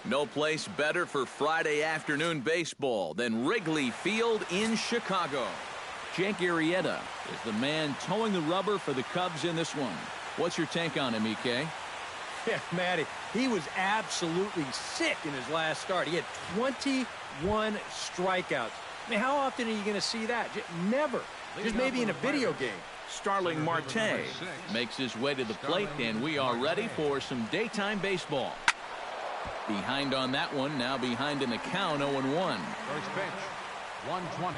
No place better for Friday afternoon baseball than Wrigley Field in Chicago. Jake Arrieta is the man towing the rubber for the Cubs in this one. What's your take on him, EK? Yeah, Matty, he was absolutely sick in his last start. He had 21 strikeouts. I mean, how often are you going to see that? Never. Just maybe in a video game. Starling Marte makes his way to the plate, and we are ready for some daytime baseball. Behind on that one, now behind in the count, 0-1. First pitch, 120.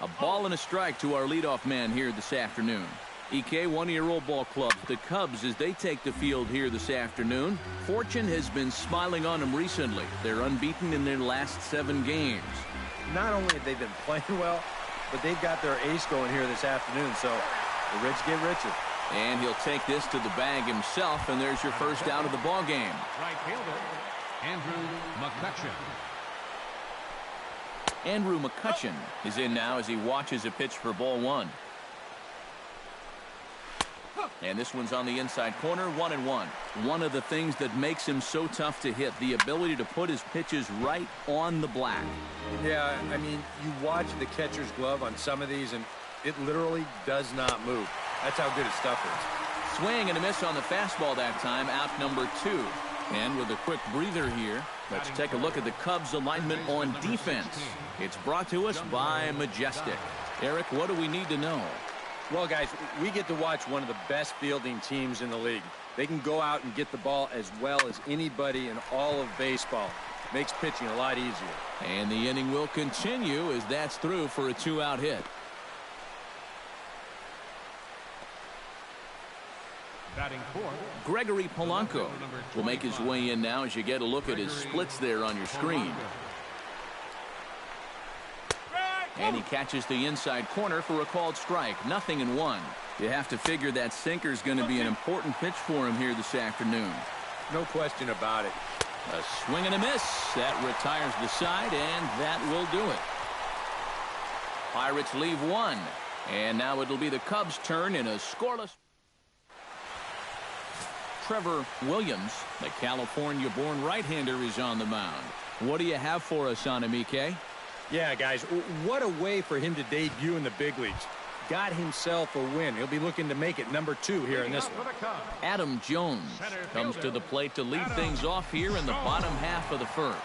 A ball and a strike to our leadoff man here this afternoon. EK, one of your old ball clubs, the Cubs, as they take the field here this afternoon. Fortune has been smiling on them recently. They're unbeaten in their last 7 games. Not only have they been playing well, but they've got their ace going here this afternoon, so the rich get richer. And he'll take this to the bag himself, and there's your first out of the ball game. Right fielder, Andrew McCutchen. Andrew McCutchen is in now as he watches a pitch for ball 1. And this one's on the inside corner, 1-1. One of the things that makes him so tough to hit, the ability to put his pitches right on the black. Yeah, I mean, you watch the catcher's glove on some of these, and it literally does not move. That's how good his stuff is. Swing and a miss on the fastball that time, out number 2. And with a quick breather here, let's take a look at the Cubs' alignment on defense. It's brought to us by Majestic. Eric, what do we need to know? Well, guys, we get to watch one of the best fielding teams in the league. They can go out and get the ball as well as anybody in all of baseball. Makes pitching a lot easier. And the inning will continue as that's through for a 2-out hit. Batting fourth, Gregory Polanco will make his way in now as you get a look at his splits there on your screen. And he catches the inside corner for a called strike. 0-1. You have to figure that sinker's going to be an important pitch for him here this afternoon. No question about it. A swing and a miss. That retires the side, and that will do it. Pirates leave 1. And now it'll be the Cubs' turn in a scoreless. Trevor Williams, the California-born right-hander, is on the mound. What do you have for us on him, EK? Yeah, guys, what a way for him to debut in the big leagues. Got himself a win. He'll be looking to make it number 2 here in this one. Adam Jones comes to the plate to lead things off here in the bottom half of the first.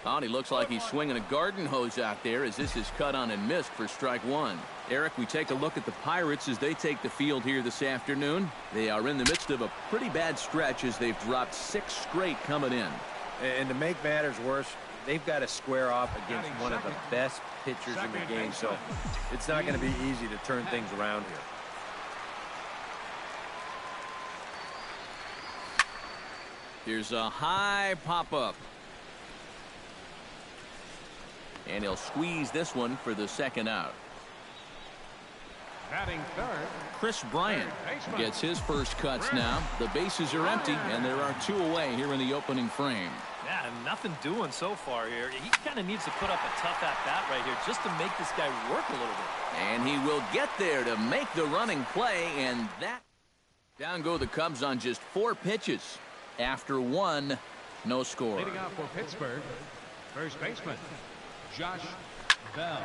Oh, he looks like he's swinging a garden hose out there as this is cut on and missed for strike 1. Eric, we take a look at the Pirates as they take the field here this afternoon. They are in the midst of a pretty bad stretch as they've dropped 6 straight coming in. And to make matters worse, they've got to square off against one of the best pitchers in the game, so it's not going to be easy to turn things around here. Here's a high pop-up. And he'll squeeze this one for the second out. batting third, Chris Bryant gets his first cuts now. The bases are empty, and there are 2 away here in the opening frame. Yeah, nothing doing so far here. He kind of needs to put up a tough at-bat right here just to make this guy work a little bit. And he will get there to make the running play, and that... Down go the Cubs on just 4 pitches. After 1, no score. Leading off for Pittsburgh, first baseman, Josh Bell.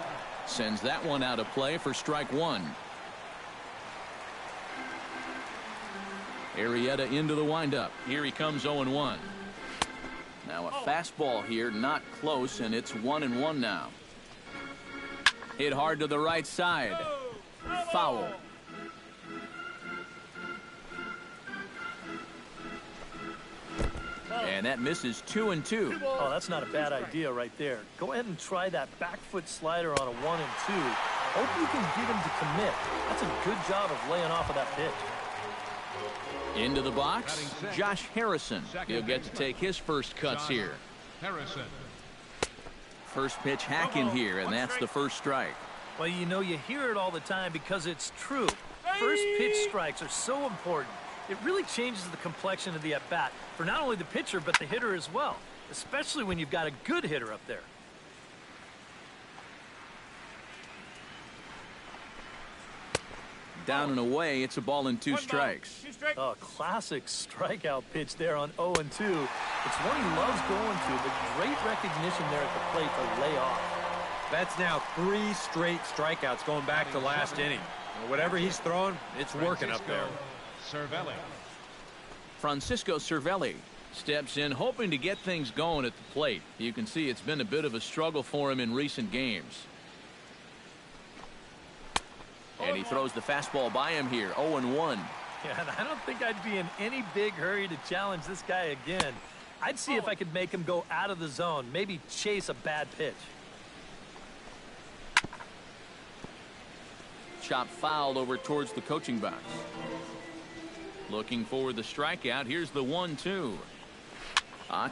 Sends that one out of play for strike 1. Arrieta into the windup. Here he comes 0-1. Now a fastball here, not close, and it's 1-1 now. Hit hard to the right side. Foul. And that misses 2-2. Oh, that's not a bad idea right there. Go ahead and try that back foot slider on a 1-2. Hope you can get him to commit. That's a good job of laying off of that pitch. Into the box, Josh Harrison. He'll get to take his first cuts here. Harrison. First pitch hack in here, and that's the first strike. Well, you know, you hear it all the time because it's true. First pitch strikes are so important. It really changes the complexion of the at-bat for not only the pitcher but the hitter as well, especially when you've got a good hitter up there. Down and away, it's a ball and 2 strikes. A classic strikeout pitch there on 0-2. It's one he loves going to, but great recognition there at the plate to lay off. That's now 3 straight strikeouts going back to last inning. Whatever he's throwing, it's working up there. Cervelli. Francisco Cervelli steps in, hoping to get things going at the plate. You can see it's been a bit of a struggle for him in recent games. And he throws the fastball by him here, 0-1. Yeah, and I don't think I'd be in any big hurry to challenge this guy again. I'd see if I could make him go out of the zone, maybe chase a bad pitch. Chop fouled over towards the coaching box. Looking for the strikeout. Here's the 1-2.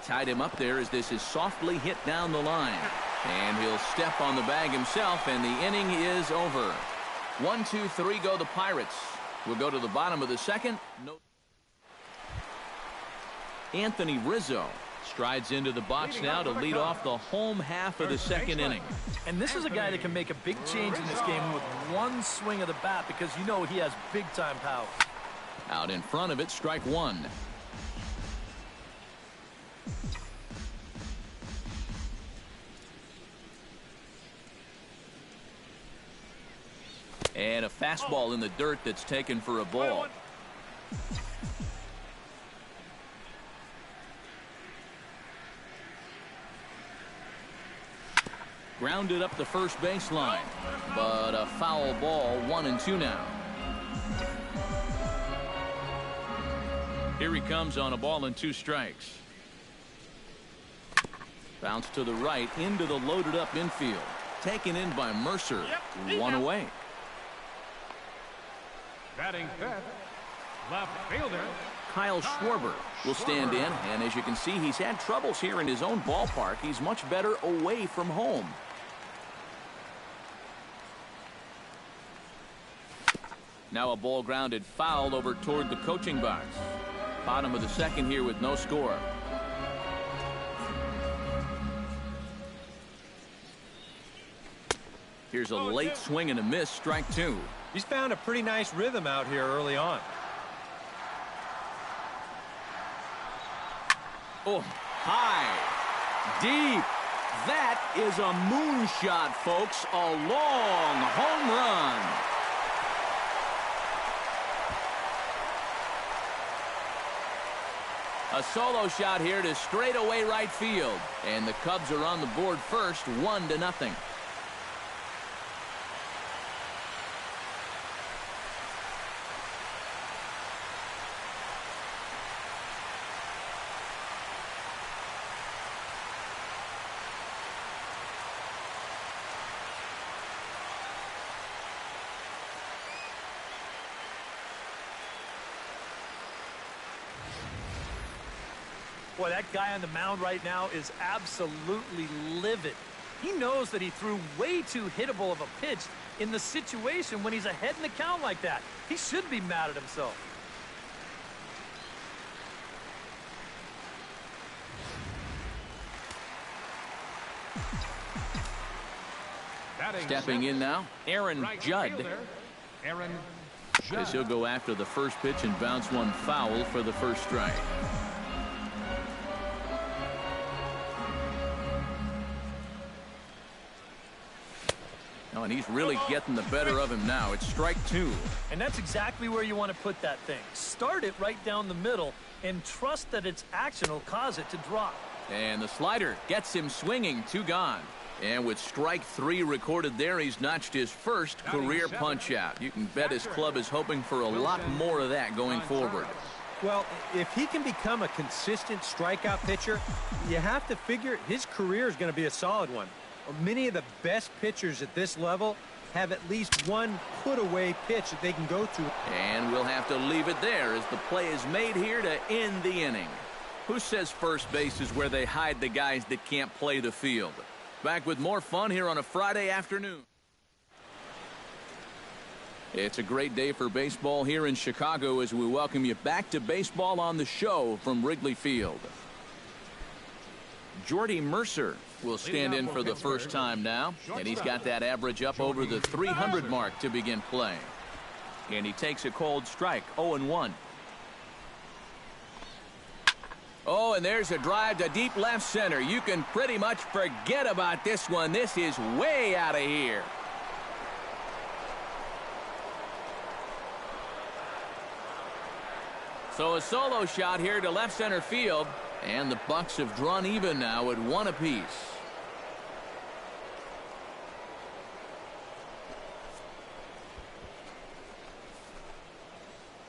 Tied him up there as this is softly hit down the line. And he'll step on the bag himself, and the inning is over. 1, 2, 3 go the Pirates. We'll go to the bottom of the second. No. Anthony Rizzo strides into the box now to lead off the home half of the second inning. And this is a guy that can make a big change in this game with one swing of the bat, because you know he has big-time power. Out in front of it, strike 1. And a fastball in the dirt that's taken for a ball. Grounded up the first baseline, but a foul ball, 1-2 now. Here he comes on a ball and 2 strikes. Bounce to the right into the loaded up infield. Taken in by Mercer. 1 away. Batting fifth, left fielder Kyle Schwarber will stand in, and as you can see, he's had troubles here in his own ballpark. He's much better away from home. Now a ball grounded foul over toward the coaching box. Bottom of the second here with no score. Here's a late swing and a miss, strike 2. He's found a pretty nice rhythm out here early on. Oh, high, deep. That is a moonshot, folks. A long home run. A solo shot here to straightaway right field. And the Cubs are on the board first, 1-0. Boy, that guy on the mound right now is absolutely livid. He knows that he threw way too hittable of a pitch in the situation when he's ahead in the count like that. He should be mad at himself. Stepping in now, Aaron Judd. Aaron As Judd. he'll go after the first pitch and bounce one foul for the first strike. Oh, and he's really getting the better of him now. It's strike 2. And that's exactly where you want to put that thing. Start it right down the middle and trust that its action will cause it to drop. And the slider gets him swinging, 2 gone. And with strike 3 recorded there, he's notched his first career punch-out. You can bet his club is hoping for a lot more of that going forward. Well, if he can become a consistent strikeout pitcher, you have to figure his career is going to be a solid one. Many of the best pitchers at this level have at least one put-away pitch that they can go to. And we'll have to leave it there as the play is made here to end the inning. Who says first base is where they hide the guys that can't play the field? Back with more fun here on a Friday afternoon. It's a great day for baseball here in Chicago as we welcome you back to Baseball on the Show from Wrigley Field. Jordy Mercer will stand in for the first time now, and he's got that average up over the 300 mark to begin play. And he takes a cold strike, 0-1. Oh, and there's a drive to deep left center. You can pretty much forget about this one. This is way out of here. So a solo shot here to left center field. And the Bucks have drawn even now at 1 apiece.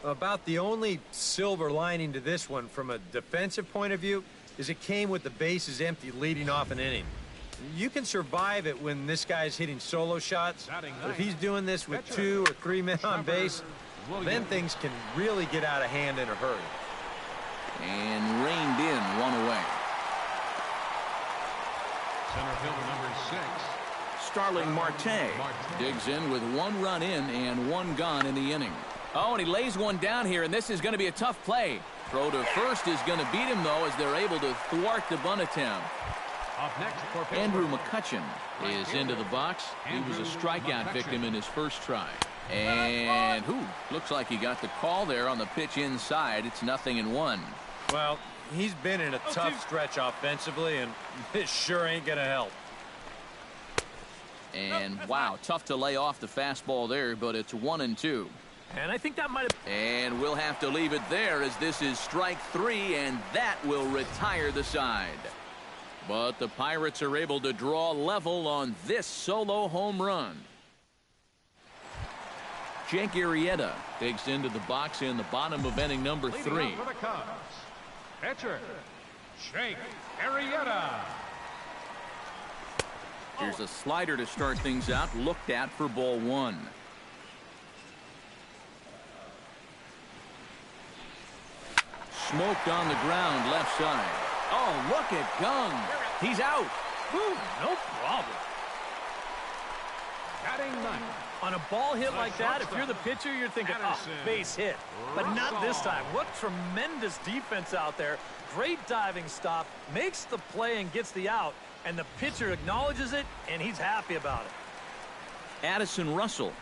About the only silver lining to this one from a defensive point of view is it came with the bases empty leading off an inning. You can survive it when this guy's hitting solo shots, but if he's doing this with 2 or 3 men on base, then things can really get out of hand in a hurry. And reined in, 1 away. Center fielder number 6. Starling Marte digs in with 1 run in and 1 gone in the inning. Oh, and he lays one down here, and this is going to be a tough play. Throw to first is going to beat him, though, as they're able to thwart the bunt attempt. Up next for Andrew McCutchen is into the box. He was a strikeout victim in his first try. And looks like he got the call there on the pitch inside. It's 0-1. Well, he's been in a tough stretch offensively, and this sure ain't going to help. And, wow, tough to lay off the fastball there, but it's 1-2. And I think that might have... And we'll have to leave it there as this is strike 3, and that will retire the side. But the Pirates are able to draw level on this solo home run. Jake Arrieta digs into the box in the bottom of inning number 3. For the Cubs, pitcher Jake Arrieta. Here's a slider to start things out, looked at for ball 1. Smoked on the ground left side. Oh, look at Gung. He's out. Whew, no problem. Batting 9th. On a ball hit like that, if you're the pitcher, you're thinking, oh, base hit. But not this time. What tremendous defense out there. Great diving stop. Makes the play and gets the out. And the pitcher acknowledges it, and he's happy about it. Addison Russell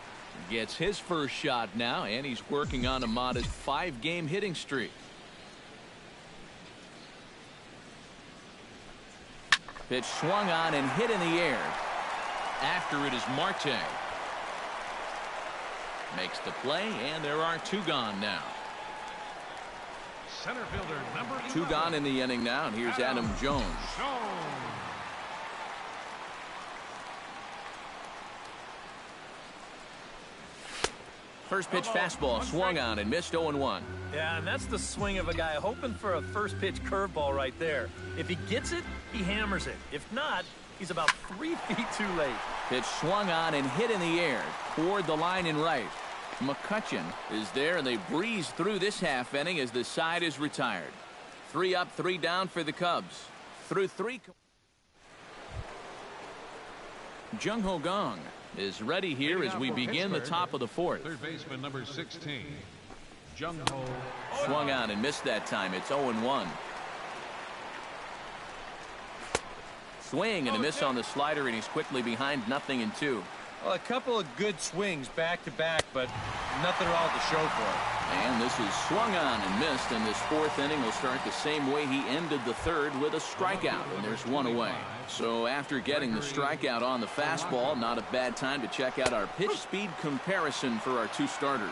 gets his first shot now, and he's working on a modest 5-game hitting streak. Pitch swung on and hit in the air. After it is Marte. Makes the play, and there are 2 gone now. Center fielder number 11. 2 gone in the inning now, and here's Adam Jones. First pitch fastball swung on and missed 0-1. Yeah, and that's the swing of a guy hoping for a first pitch curveball right there. If he gets it, he hammers it. If not, he's about 3 feet too late. Pitch swung on and hit in the air toward the line in right. McCutchen is there, and they breeze through this half inning as the side is retired. 3 up, 3 down for the Cubs. Through 3. Jung Ho Gong is ready here as we begin the top of the 4th. Third baseman number 16. Jung Ho. Swung on and missed that time. It's 0-1. Swing and a miss on the slider, and he's quickly behind 0-2. Well, a couple of good swings back-to-back, but nothing at all to show for it. And this is swung on and missed, and this 4th inning will start the same way he ended the 3rd with a strikeout, and there's 1 away. So after getting the strikeout on the fastball, not a bad time to check out our pitch speed comparison for our 2 starters.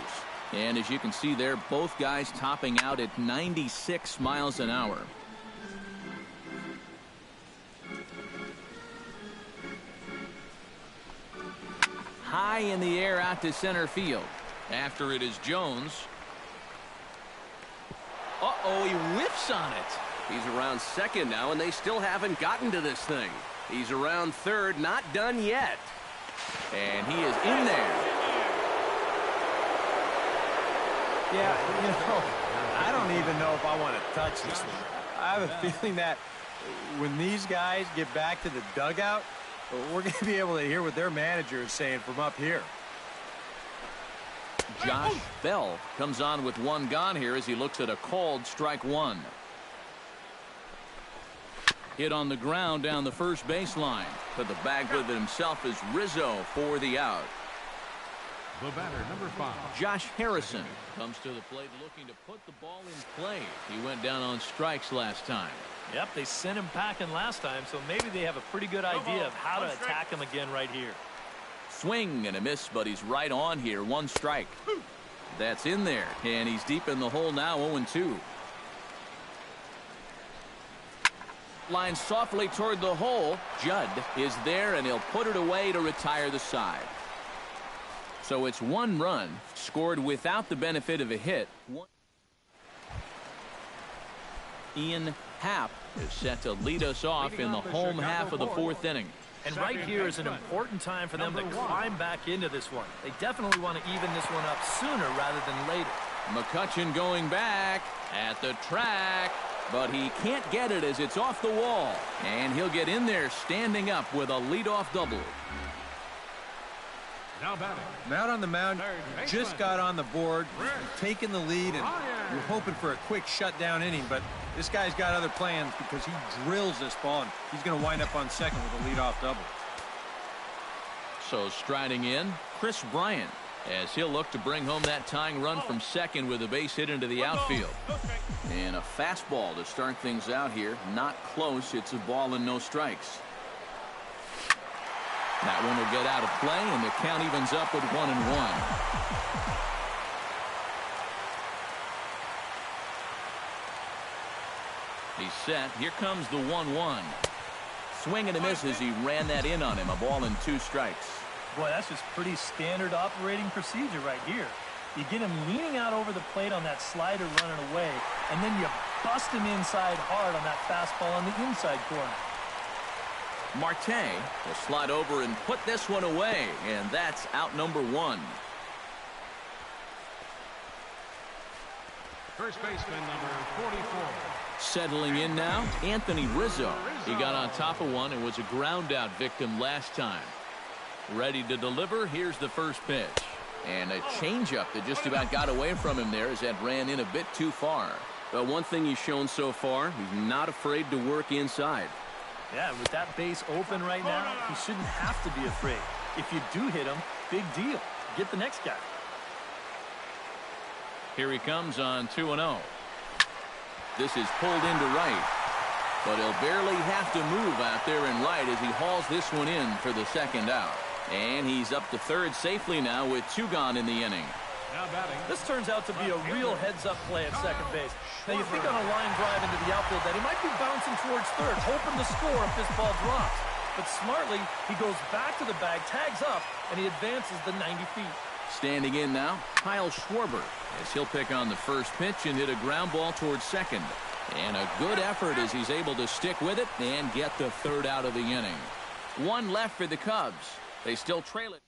And as you can see there, both guys topping out at 96 miles an hour. High in the air out to center field. After it is Jones. Uh-oh, he whiffs on it. He's around second now, and they still haven't gotten to this thing. He's around third, not done yet. And he is in there. Yeah, you know, I don't even know if I want to touch this thing. I have a feeling that when these guys get back to the dugout, we're going to be able to hear what their manager is saying from up here. Josh Bell comes on with 1 gone here as he looks at a called strike 1. Hit on the ground down the first baseline. But the bag with it himself is Rizzo for the out. The batter, number 5. Josh Harrison comes to the plate looking to put the ball in play. He went down on strikes last time. Yep, they sent him packing last time, so maybe they have a pretty good idea of how to attack him again right here. Swing and a miss, but he's right on here. 1 strike. That's in there, and he's deep in the hole now, 0-2. Line softly toward the hole. Judd is there, and he'll put it away to retire the side. So it's 1 run scored without the benefit of a hit. Ian Happ is set to lead us off in the home half of the 4th inning. And right here is an important time for them to climb back into this one. They definitely want to even this one up sooner rather than later. McCutchen going back at the track, but he can't get it as it's off the wall. And he'll get in there standing up with a leadoff double. Now batting. Out on the mound, just got on the board, taking the lead, and you're hoping for a quick shutdown inning, but this guy's got other plans because he drills this ball, and he's going to wind up on second with a leadoff double. So striding in, Chris Bryant, as he'll look to bring home that tying run from second with a base hit into the outfield. And a fastball to start things out here. Not close. It's a ball and no strikes. That one will get out of play, and the count evens up with 1-1. He's set. Here comes the 1-1. Swing and a miss as he ran that in on him. A ball and 2 strikes. Boy, that's just pretty standard operating procedure right here. You get him leaning out over the plate on that slider running away, and then you bust him inside hard on that fastball on the inside corner. Marte will slide over and put this one away, and that's out number 1. First baseman, number 44. Settling in now, Anthony Rizzo. He got on top of one and was a ground out victim last time. Ready to deliver. Here's the first pitch. And a changeup that just about got away from him there as that ran in a bit too far. But one thing he's shown so far, he's not afraid to work inside. Yeah, with that base open right now, he shouldn't have to be afraid. If you do hit him, big deal. Get the next guy. Here he comes on 2-0. This is pulled into right. But he'll barely have to move out there in right as he hauls this one in for the second out. And he's up to third safely now with 2 gone in the inning. Now batting. This turns out to be a real heads-up play at second base. Now, you think on a line drive into the outfield that he might be bouncing towards third, hoping to score if this ball drops. But smartly, he goes back to the bag, tags up, and he advances the 90 feet. Standing in now, Kyle Schwarber, as he'll pick on the first pitch and hit a ground ball towards second. And a good effort as he's able to stick with it and get the third out of the inning. 1 left for the Cubs. They still trail it.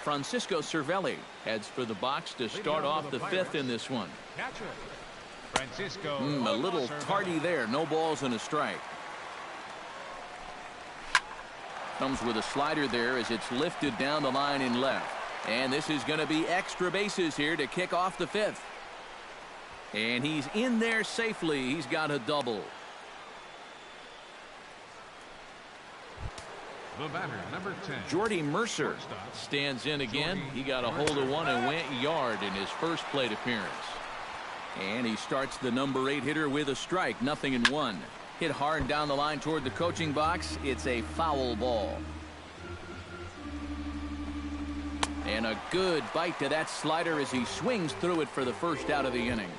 Francisco Cervelli heads for the box to start off the 5th in this one. Catcher, Francisco. A little tardy there. No balls and a strike. Comes with a slider there as it's lifted down the line in left. And this is going to be extra bases here to kick off the 5th. And he's in there safely. He's got a double. The batter, number 10. Jordy Mercer stands in again. He got a hold of one and went yard in his first plate appearance. And he starts the number 8 hitter with a strike. 0-1. Hit hard down the line toward the coaching box. It's a foul ball. And a good bite to that slider as he swings through it for the first out of the inning.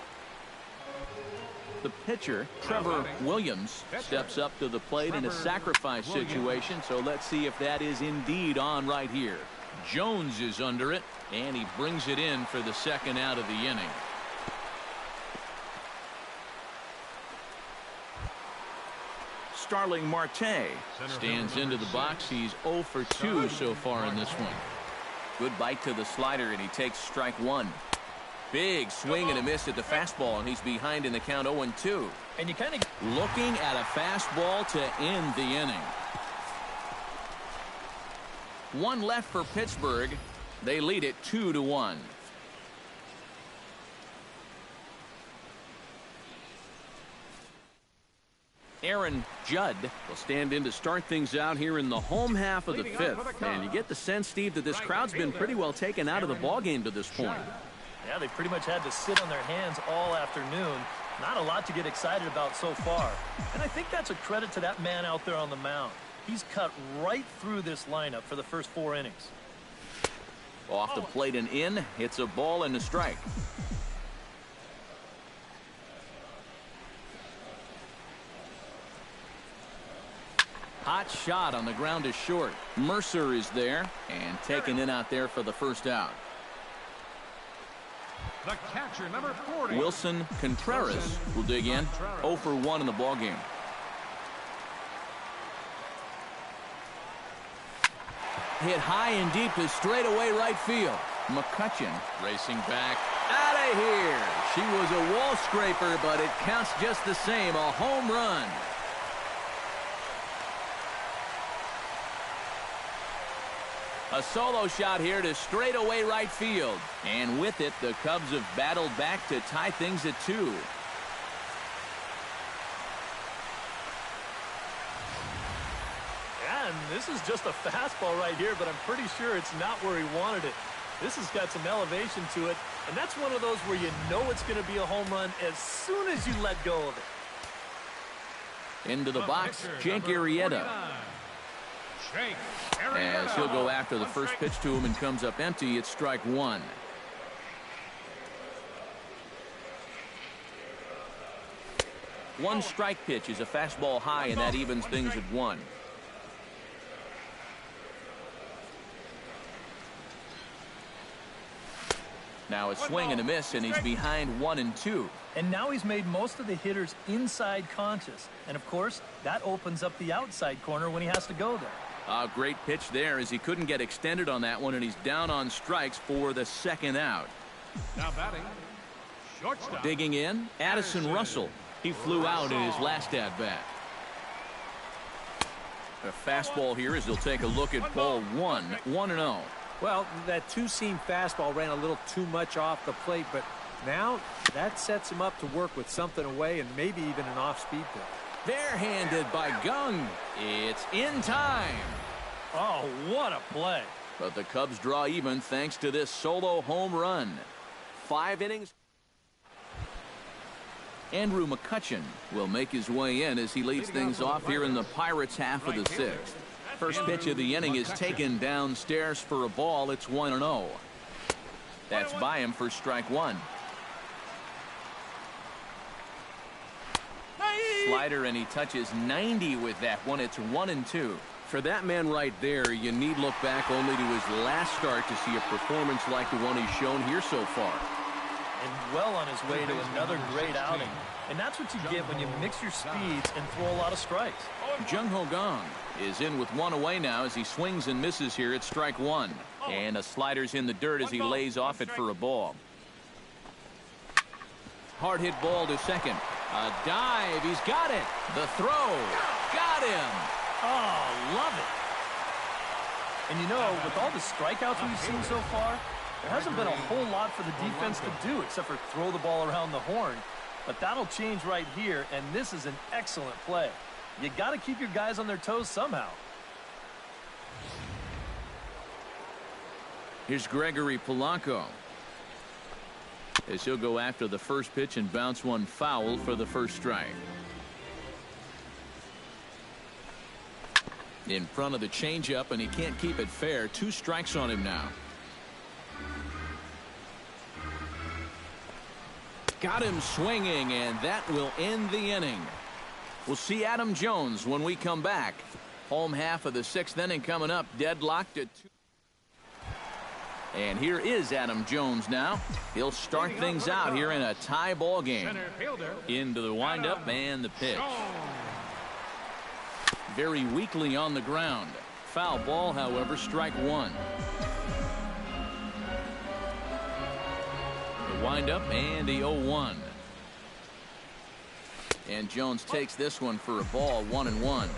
The pitcher, Trevor Williams, steps up to the plate in a sacrifice situation, so let's see if that is indeed on right here. Jones is under it, and he brings it in for the second out of the inning. Starling Marte stands into the box. He's 0 for 2 so far in this one. Good bite to the slider, and he takes strike 1. Big swing and a miss at the fastball, and he's behind in the count 0-2. And you kind of looking at a fastball to end the inning. 1 left for Pittsburgh. They lead it 2-1. Aaron Judd will stand in to start things out here in the home half of the fifth. And you get the sense, Steve, that this crowd's been pretty well taken out of the ballgame to this point. Yeah, they pretty much had to sit on their hands all afternoon. Not a lot to get excited about so far. And I think that's a credit to that man out there on the mound. He's cut right through this lineup for the first 4 innings. Off the plate and in. It's a ball and a strike. Hot shot on the ground is short. Mercer is there and taken in out there for the first out. The catcher, number 40. Wilson Contreras will dig in. 0 for 1 in the ballgame. Hit high and deep to straightaway right field. McCutchen racing back. Out of here. She was a wall scraper, but it counts just the same. A home run. A solo shot here to straightaway right field. And with it, the Cubs have battled back to tie things at 2. Yeah, and this is just a fastball right here, but I'm pretty sure it's not where he wanted it. This has got some elevation to it, and that's one of those where you know it's going to be a home run as soon as you let go of it. Into the box, Jake Arrieta. As he'll go after the first pitch to him and comes up empty, it's strike 1. One strike pitch is a fastball high, and that evens things at 1. Now a swing and a miss, and he's behind 1-2. And now he's made most of the hitters inside conscious. And, of course, that opens up the outside corner when he has to go there. A great pitch there as he couldn't get extended on that one, and he's down on strikes for the second out. Now batting, shortstop. Digging in, Addison Russell. He flew out in his last at-bat. A fastball here as they'll take a look at ball 1, 1-0. Well, that two-seam fastball ran a little too much off the plate, but now that sets him up to work with something away and maybe even an off-speed pitch. Barehanded by Gung. It's in time. Oh, what a play. But the Cubs draw even thanks to this solo home run. 5 innings. Andrew McCutchen will make his way in as he leads things off here in the Pirates' half of the 6th. First pitch of the inning is taken downstairs for a ball. It's 1-0. That's by him for strike 1. Slider, and he touches 90 with that one. It's 1-2. For that man right there, you need look back only to his last start to see a performance like the one he's shown here so far. And well on his way to another great outing. And that's what you get when you mix your speeds and throw a lot of strikes. Jung Ho Gong is in with 1 away now as he swings and misses here at strike 1. And a slider's in the dirt as he lays off it for a ball. Hard hit ball to second. A dive. He's got it. The throw. Got him. Oh, love it. And you know, with all the strikeouts we've seen so far, there hasn't been a whole lot for the defense to do except for throw the ball around the horn. But that'll change right here, and this is an excellent play. You got to keep your guys on their toes somehow. Here's Gregory Polanco as he'll go after the first pitch and bounce one foul for the first strike. In front of the changeup, and he can't keep it fair. 2 strikes on him now. Got him swinging, and that will end the inning. We'll see Adam Jones when we come back. Home half of the 6th inning coming up, deadlocked at 2. And here is Adam Jones now. He'll start things out here in a tie ball game. Into the windup and the pitch. Very weakly on the ground. Foul ball, however, strike 1. The windup and the 0-1. And Jones takes this one for a ball, 1-1.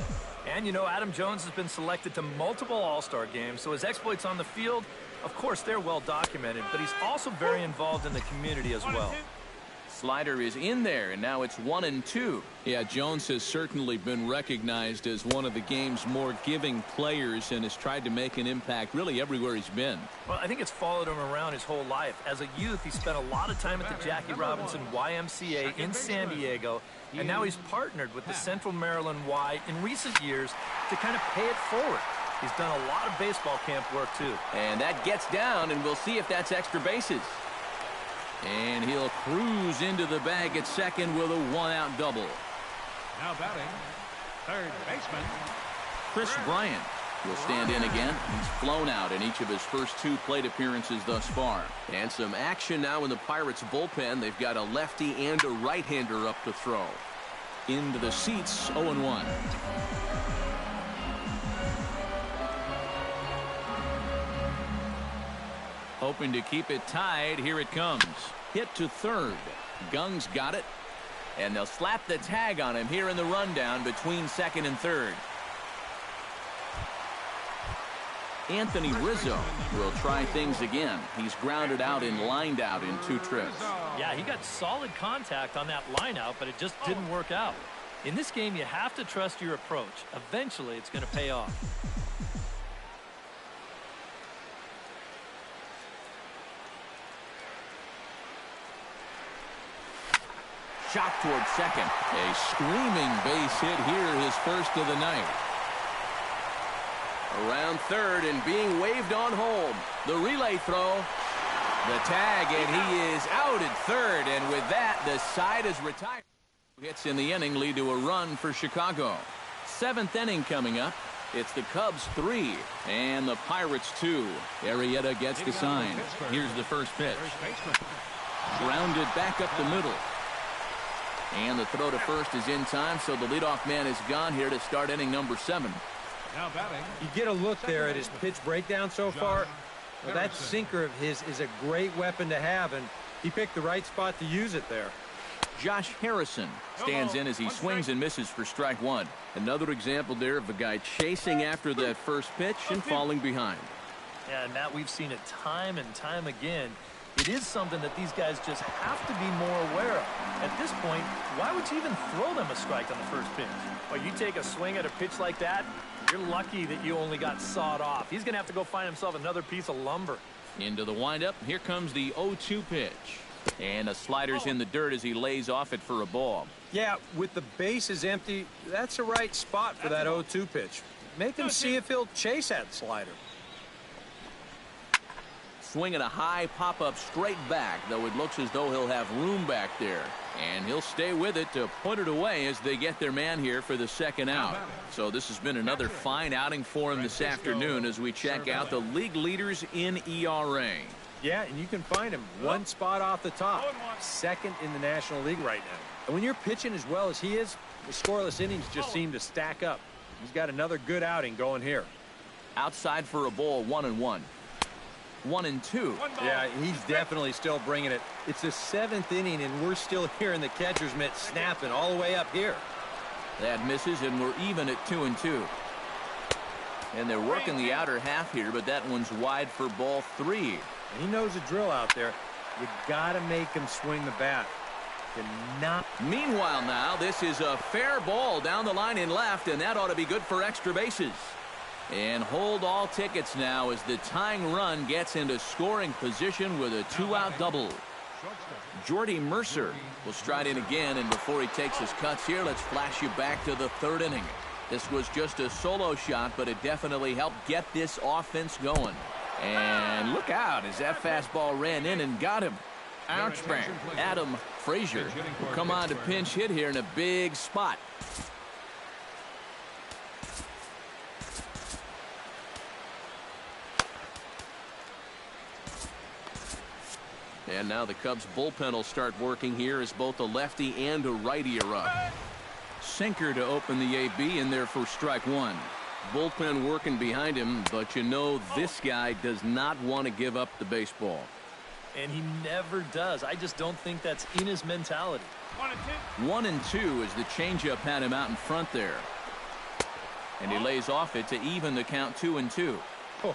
And you know, Adam Jones has been selected to multiple All-Star games, so his exploits on the field, of course, they're well documented, but he's also very involved in the community as well. Slider is in there, and now it's 1-2. Yeah, Jones has certainly been recognized as one of the game's more giving players and has tried to make an impact really everywhere he's been. Well, I think it's followed him around his whole life. As a youth, he spent a lot of time at the Jackie Robinson YMCA in San Diego, and now he's partnered with the Central Maryland Y in recent years to kind of pay it forward. He's done a lot of baseball camp work, too. And that gets down, and we'll see if that's extra bases. And he'll cruise into the bag at second with a one-out double. Now batting, third baseman, Chris Bryant will stand in again. He's flown out in each of his first 2 plate appearances thus far. And some action now in the Pirates bullpen. They've got a lefty and a right-hander up to throw. Into the seats, 0-1. Hoping to keep it tied. Here it comes. Hit to third. Gung's got it. And they'll slap the tag on him here in the rundown between second and third. Anthony Rizzo will try things again. He's grounded out and lined out in 2 trips. Yeah, he got solid contact on that line out, but it just didn't work out. In this game, you have to trust your approach. Eventually, it's going to pay off. Shot toward second. A screaming base hit here, his first of the night. Around third and being waved on home. The relay throw. The tag, and he is out at third. And with that, the side is retired. Hits in the inning lead to a run for Chicago. 7th inning coming up. It's the Cubs 3 and the Pirates 2. Arrieta gets the sign. Here's the first pitch. Grounded back up the middle. And the throw to first is in time, so the leadoff man is gone here to start inning number 7. now batting. You get a look there at his pitch breakdown so far. Well, that sinker of his is a great weapon to have, and he picked the right spot to use it there. Josh Harrison stands in as he swings and misses for strike 1. Another example there of a guy chasing after that first pitch and falling behind. Yeah, and Matt, we've seen it time and time again. It is something that these guys just have to be more aware of. At this point, why would you even throw them a strike on the first pitch? Well, you take a swing at a pitch like that, you're lucky that you only got sawed off. He's going to have to go find himself another piece of lumber. Into the windup. Here comes the 0-2 pitch. And a slider's in the dirt as he lays off it for a ball. Yeah, with the bases empty, that's the right spot for that 0-2 pitch. Make him see if he'll chase that slider. Swinging a high pop-up straight back, though it looks as though he'll have room back there. And he'll stay with it to put it away as they get their man here for the second out. So this has been another fine outing for him this afternoon as we check out the league leaders in ERA. Yeah, and you can find him one spot off the top. Second in the National League right now. And when you're pitching as well as he is, the scoreless innings just seem to stack up. He's got another good outing going here. Outside for a ball, 1-1. 1-2. Yeah, he's definitely still bringing it. It's the 7th inning, and we're still hearing the catcher's mitt snapping all the way up here. That misses, and we're even at 2-2. And they're working the outer half here, but that one's wide for ball 3. And he knows the drill out there. You got to make him swing the bat. Meanwhile now, this is a fair ball down the line in left, and that ought to be good for extra bases. And hold all tickets now as the tying run gets into scoring position with a 2-out double. Jordy Mercer will stride in again, and before he takes his cuts here, let's flash you back to the 3rd inning. This was just a solo shot, but it definitely helped get this offense going. And look out as that fastball ran in and got him. Ouch bang. Adam Frazier will come on to pinch hit here in a big spot. And now the Cubs bullpen will start working here as both a lefty and a righty are up. Sinker to open the AB in there for strike 1. Bullpen working behind him, but you know this guy does not want to give up the baseball. And he never does. I just don't think that's in his mentality. 1-2 as the changeup had him out in front there. And he lays off it to even the count 2-2. Oh,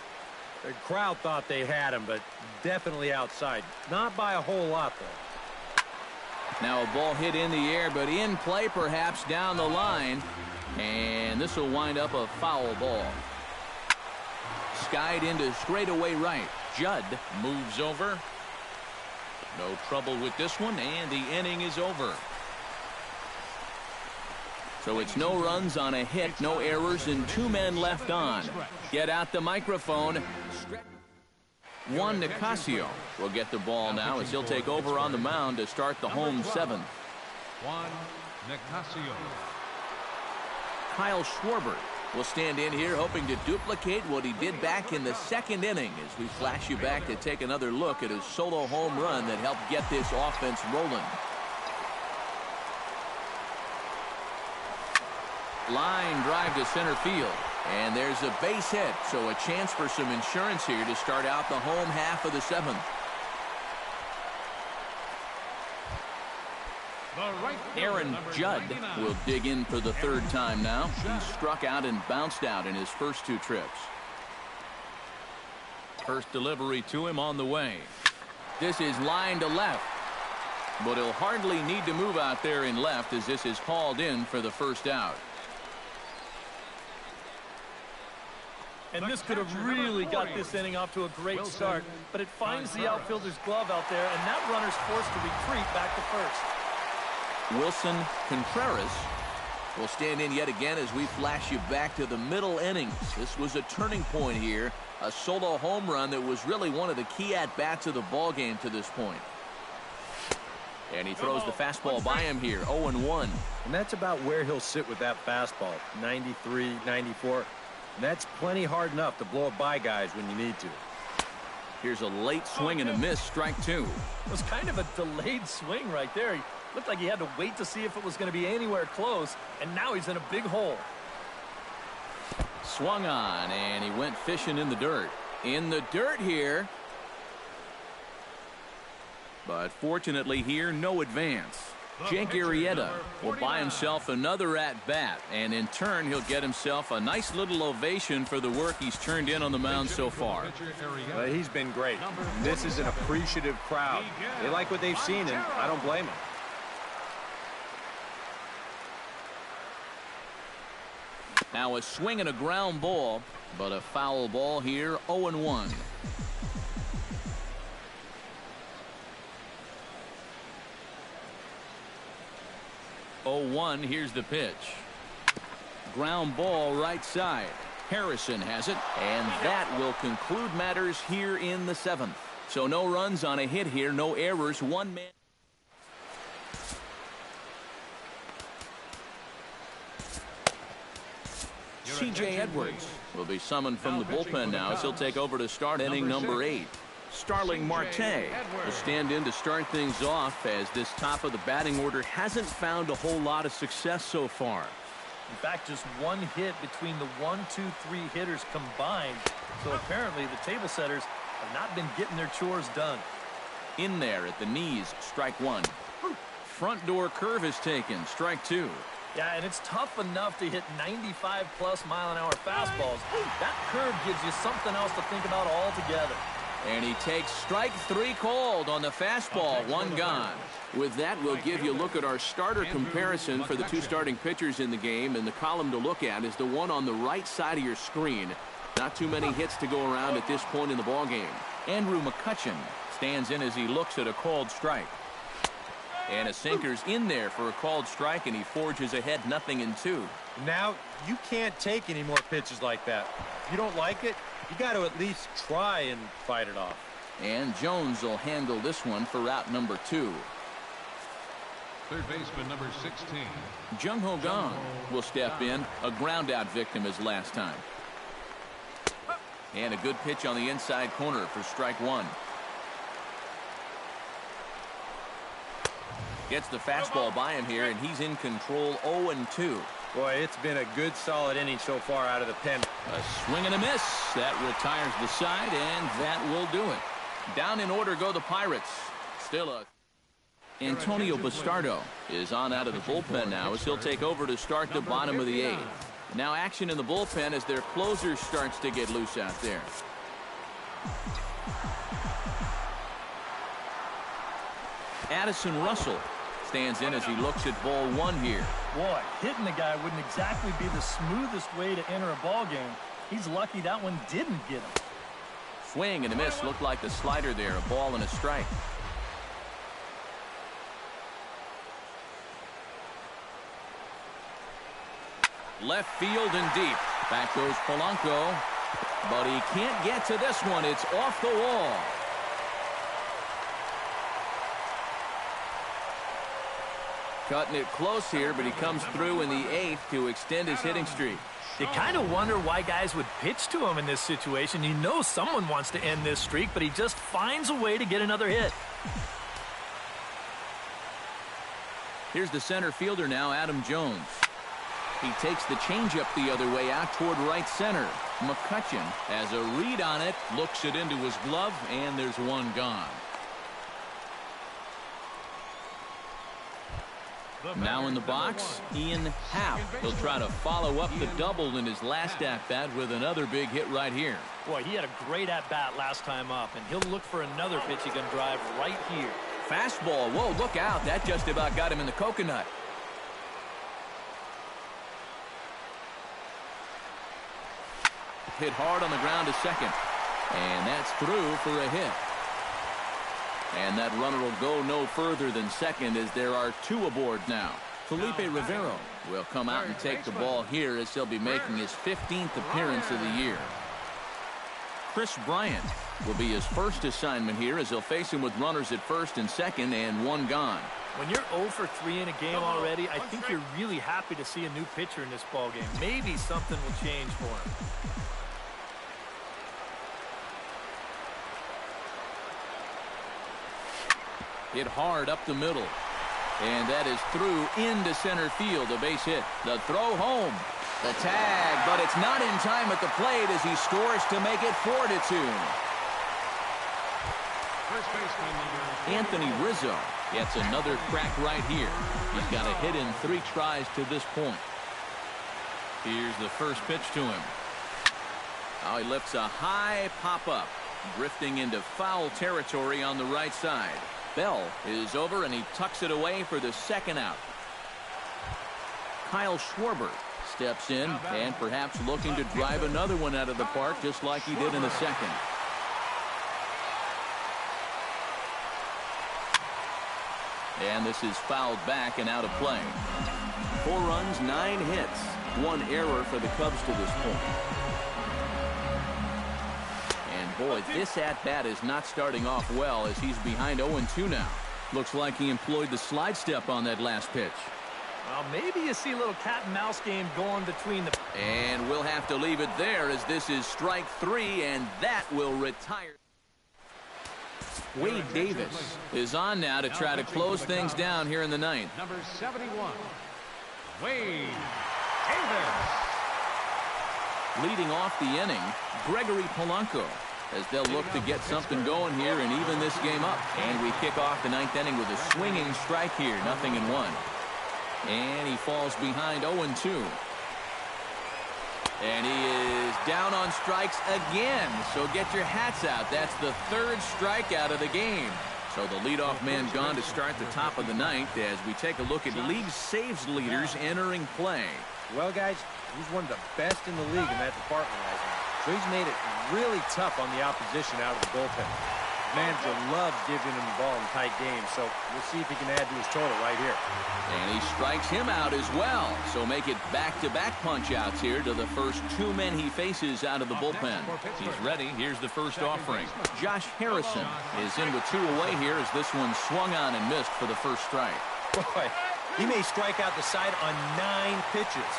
the crowd thought they had him, but definitely outside. Not by a whole lot, though. Now a ball hit in the air, but in play perhaps down the line. And this will wind up a foul ball. Skied into straightaway right. Judd moves over. No trouble with this one, and the inning is over. So it's no runs on a hit, no errors, and 2 men left on. Get out the microphone. Juan Nicasio will get the ball now as he'll take over on the mound to start the home 7th. Juan Nicasio. Kyle Schwarber will stand in here hoping to duplicate what he did back in the 2nd inning as we flash you back to take another look at his solo home run that helped get this offense rolling. Line drive to center field. And there's a base hit, so a chance for some insurance here to start out the home half of the 7th. Aaron Judd will dig in for the 3rd time now. He struck out and bounced out in his first 2 trips. First delivery to him on the way. This is line to left. But he'll hardly need to move out there in left as this is hauled in for the 1st out. And this could have really got this inning off to a great start, but it finds the outfielder's glove out there, and that runner's forced to retreat back to first. Wilson Contreras will stand in yet again as we flash you back to the middle innings. This was a turning point here, a solo home run that was really one of the key at-bats of the ball game to this point. And he throws the fastball by him here, 0-1. And that's about where he'll sit with that fastball, 93, 94. And that's plenty hard enough to blow it by guys when you need to. Here's a late swing and a miss, strike 2. It was kind of a delayed swing right there. He looked like he had to wait to see if it was going to be anywhere close, and now he's in a big hole. Swung on, and he went fishing in the dirt. In the dirt here. But fortunately here, no advance. Jake Arrieta will buy himself another at-bat, and in turn, he'll get himself a nice little ovation for the work he's turned in on the mound so far. He's been great. This is an appreciative crowd. They like what they've seen, and I don't blame them. Now a swing and a ground ball, but a foul ball here, 0-1. Here's the pitch. Ground ball right side. Harrison has it, and that will conclude matters here in the 7th. So no runs on a hit here, no errors, 1 man. C.J. Edwards will be summoned from the bullpen now as he'll take over to start inning number 8. Starling Marte will stand in to start things off as this top of the batting order hasn't found a whole lot of success so far. In fact, just 1 hit between the 1, 2, 3 hitters combined. So apparently the table setters have not been getting their chores done. In there at the knees, strike 1. Front door curve is taken, strike 2. Yeah, and it's tough enough to hit 95+ mile-an-hour fastballs. That curve gives you something else to think about altogether. And he takes strike 3 called on the fastball, 1 gone. With that, we'll give you a look at our starter comparison for the 2 starting pitchers in the game, and the column to look at is the one on the right side of your screen. Not too many hits to go around at this point in the ballgame. Andrew McCutchen stands in as he looks at a called strike. And a sinker's in there for a called strike, and he forges ahead 0-2. Now, you can't take any more pitches like that. If you don't like it, you got to at least try and fight it off. And Jones will handle this one for out number 2. Third baseman number 16. Jung Ho Kang will step in, a ground out victim as last time. And a good pitch on the inside corner for strike 1. Gets the fastball by him here, and he's in control, 0-2. Boy, it's been a good, solid inning so far out of the pen. A swing and a miss. That retires the side, and that will do it. Down in order go the Pirates. Still a... Antonio Bastardo is on out of the bullpen now as he'll take over to start the bottom of the 8th. Now action in the bullpen as their closer starts to get loose out there. Addison Russell stands in as he looks at ball one here. Boy, hitting the guy wouldn't exactly be the smoothest way to enter a ball game. He's lucky that one didn't get him. Swing and a miss. Looked like the slider there. A ball and a strike. Left field and deep. Back goes Polanco. But he can't get to this one. It's off the wall. Cutting it close here, but he comes through in the 8th to extend his hitting streak. You kind of wonder why guys would pitch to him in this situation. You know someone wants to end this streak, but he just finds a way to get another hit. Here's the center fielder now, Adam Jones. He takes the changeup the other way out toward right center. McCutchen has a read on it, looks it into his glove, and there's one gone. Now in the box, Ian Happ. He'll try to follow up the double in his last at-bat with another big hit right here. Boy, he had a great at-bat last time up, and he'll look for another pitch he can drive right here. Fastball. Whoa, look out. That just about got him in the coconut. Hit hard on the ground to second. And that's through for a hit. And that runner will go no further than second as there are two aboard now. Felipe Rivero will come out and take the ball here as he'll be making his 15th appearance of the year. Chris Bryant will be his first assignment here as he'll face him with runners at first and second and one gone. When you're 0 for 3 in a game already, I think you're really happy to see a new pitcher in this ballgame. Maybe something will change for him. Hit hard up the middle. And that is through into center field, a base hit. The throw home. The tag, but it's not in time at the plate as he scores to make it 4-2. Anthony Rizzo gets another crack right here. He's got a hit in 3 tries to this point. Here's the first pitch to him. Now he lifts a high pop-up, drifting into foul territory on the right side. Bell is over and he tucks it away for the second out. Kyle Schwarber steps in and perhaps looking to drive another one out of the park just like he did in the second. And this is fouled back and out of play. 4 runs, 9 hits, 1 error for the Cubs to this point. Boy, this at-bat is not starting off well as he's behind 0-2 now. Looks like he employed the slide step on that last pitch. Well, maybe you see a little cat-and-mouse game going between the... And we'll have to leave it there as this is strike 3, and that will retire. Wade Davis is on now to try to close things down here in the 9th. Number 71, Wade Davis. Leading off the inning, Gregory Polanco, as they'll look to get something going here and even this game up. And we kick off the 9th inning with a swinging strike here, 0-1. And he falls behind 0-2. And he is down on strikes again. So get your hats out. That's the 3rd strikeout of the game. So the leadoff man gone to start the top of the 9th as we take a look at league saves leaders entering play. Well, guys, he's one of the best in the league in that department right now. So he's made it really tough on the opposition out of the bullpen. Manager loves giving him the ball in tight games, so we'll see if he can add to his total right here. And he strikes him out as well. So make it back-to-back punch-outs here to the first 2 men he faces out of the bullpen. He's ready. Here's the first offering. Josh Harrison is in with 2 away here as this one swung on and missed for the first strike. Boy, he may strike out the side on 9 pitches.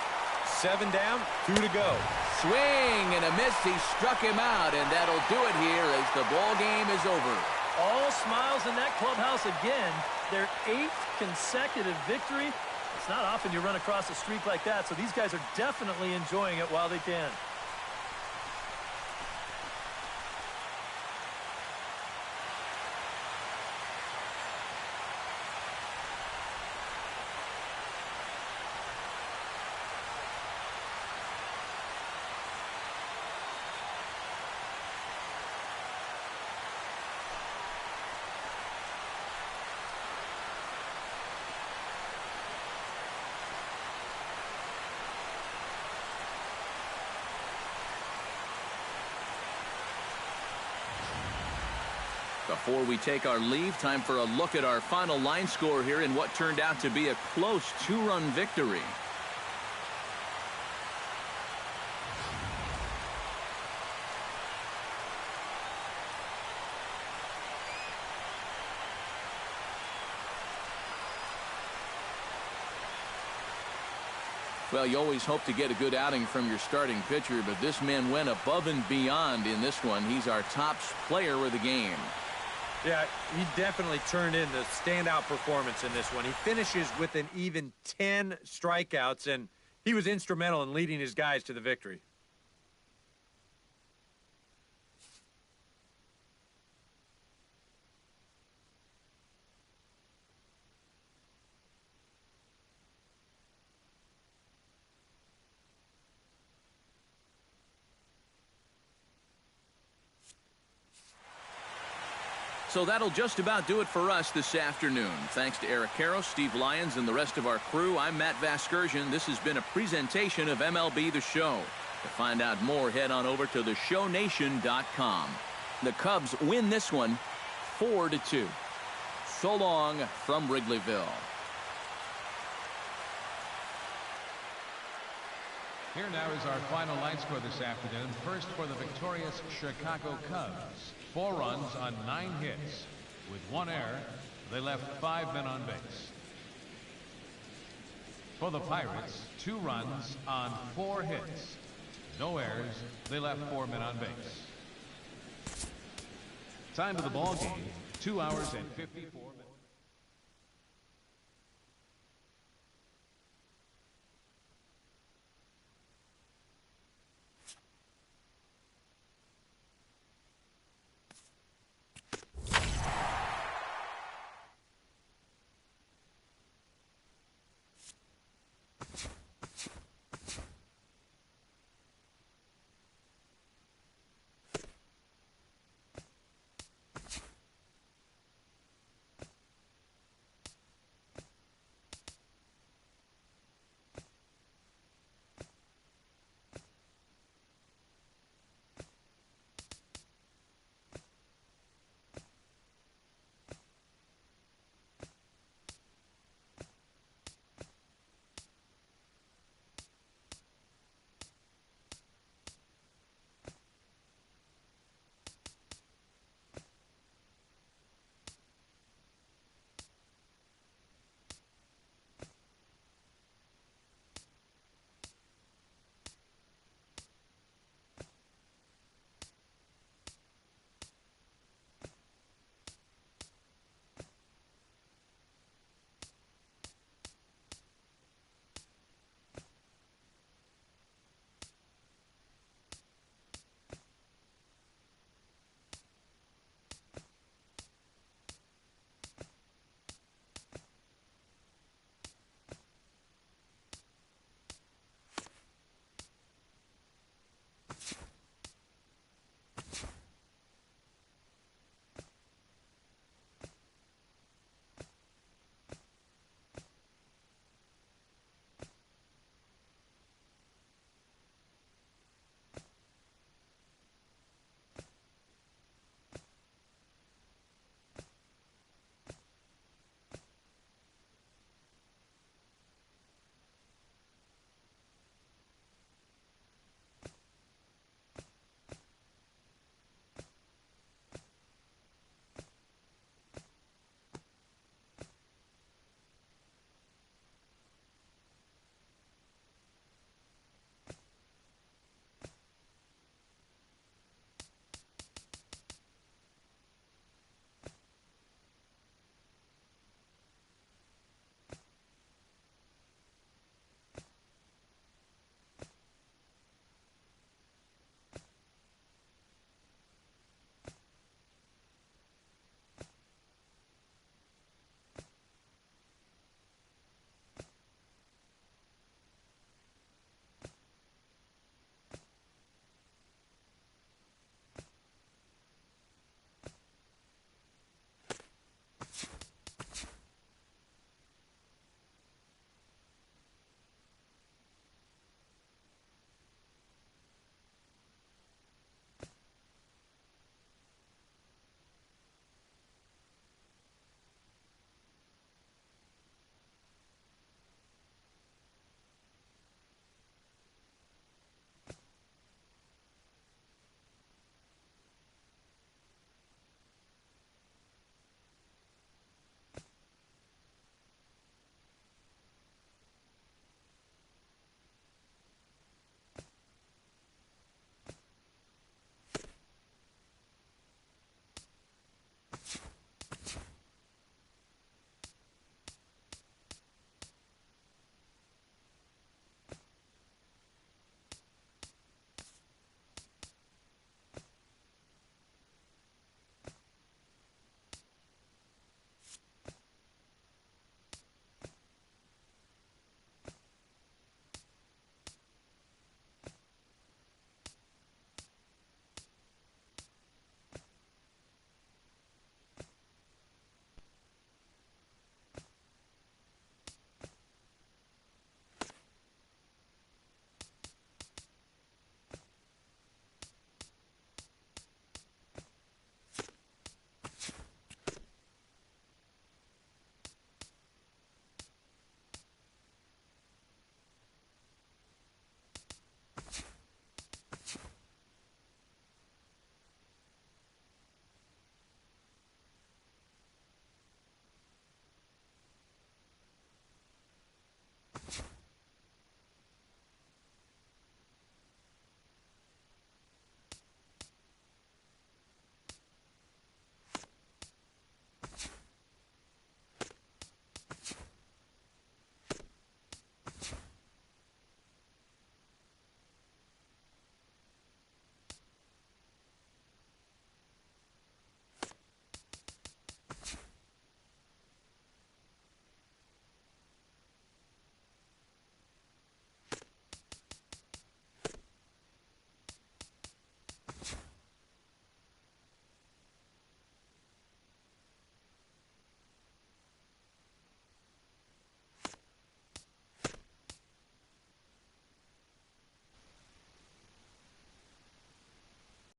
7 down, 2 to go. Swing and a miss. He struck him out, and that'll do it here as the ball game is over. All smiles in that clubhouse again. Their 8th consecutive victory. It's not often you run across a streak like that, so these guys are definitely enjoying it while they can. Before we take our leave, time for a look at our final line score here in what turned out to be a close 2-run victory. Well, you always hope to get a good outing from your starting pitcher, but this man went above and beyond in this one. He's our top player of the game. Yeah, he definitely turned in the standout performance in this one. He finishes with an even 10 strikeouts, and he was instrumental in leading his guys to the victory. So that'll just about do it for us this afternoon. Thanks to Eric Karros, Steve Lyons, and the rest of our crew. I'm Matt Vasgersian. This has been a presentation of MLB The Show. To find out more, head on over to theshownation.com. The Cubs win this one 4-2. So long from Wrigleyville. Here now is our final line score this afternoon. First for the victorious Chicago Cubs. 4 runs on 9 hits. With 1 error, they left 5 men on base. For the Pirates, 2 runs on 4 hits. No errors, they left 4 men on base. Time of the ball game, 2 hours and 54 minutes.